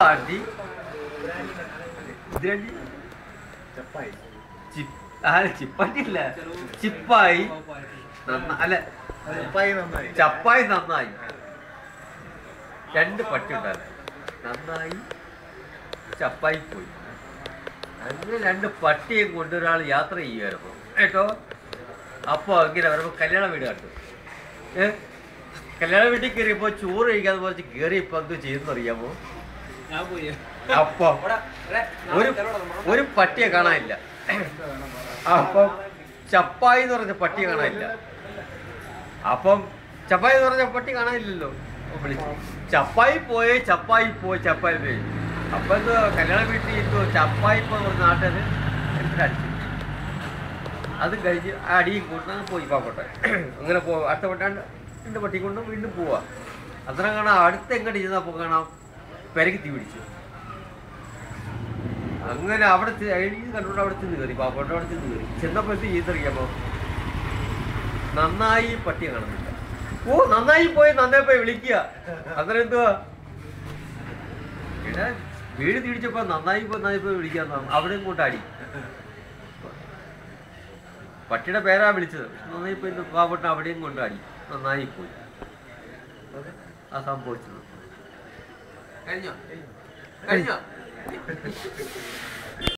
പാട്ടി ചിപ്പട്ടില്ല ചിപ്പായി അല്ല ചപ്പായി നന്നായി. രണ്ട് പട്ടി ഉണ്ടായിരുന്നു, നന്നായി ചപ്പായി പോയി. അങ്ങനെ രണ്ട് പട്ടിയെ കൊണ്ട് ഒരാൾ യാത്ര ചെയ്യുമായിരുന്നു കേട്ടോ. അപ്പോൾ അങ്ങനെ വരുമ്പോൾ കല്യാണ വീട് കണ്ടു. കല്യാണ വീട്ടിൽ കയറിയപ്പോൾ ചോറ് കഴിക്കാതെ കുറച്ച് കയറിയപ്പോൾ എന്ത് ചെയ്യുന്ന അറിയാമോ? അപ്പൊ ഒരു പട്ടിയെ കാണാനില്ല. അപ്പം ചപ്പായി എന്ന് പറഞ്ഞ പട്ടിയെ കാണാനില്ല. അപ്പം ചപ്പായി എന്ന് പറഞ്ഞ പട്ടി കാണാനില്ലല്ലോ. വിളിച്ചു ചപ്പായി പോയി ചപ്പായി പോയി. അപ്പൊ എന്തോ കല്യാണ വീട്ടിൽ എന്തോ ചപ്പായി പോയി പറഞ്ഞ നാട്ടുകാർ അടിച്ചു. അതും കഴിഞ്ഞ് അടിയും കൂട്ടാൻ പോയി പാക്കോട്ടെ. അങ്ങനെ അടുത്ത പട്ടാണ്ട് രണ്ട് പട്ടി കൊണ്ട് വീണ്ടും പോവാ. അത്രയും കാണാം. അടുത്ത് എങ്ങോട്ട് ചെന്നപ്പോൾ കാണാം പെരക്ക് തീ പിടിച്ചു. അങ്ങനെ അവിടെ കണ്ടുകൊണ്ട് അവിടെ ചെന്ന് കയറി, പാപ്പോട്ട് അവിടെ ചെന്ന് കയറി. ചെന്നപ്പോൾ എന്ത് ചെയ്തറിയാമോ? നന്നായി പട്ടിയെ കാണുന്നില്ല. ഓ നന്നായി പോയി വിളിക്കുക. അന്നേരം എന്തുവാ ഇവിടെ വീട് തിരിച്ചപ്പോ നന്നായി പോയി വിളിക്കാന്ന് അവിടെയും കൊണ്ടാടി. പട്ടിയുടെ പേരാ വിളിച്ചത്. നന്നായി പോയി പാവപ്പെട്ട അവിടെയും കൊണ്ടാടി. നന്നായി പോയി. ആ സംഭവിച്ചത് കഴിഞ്ഞോ?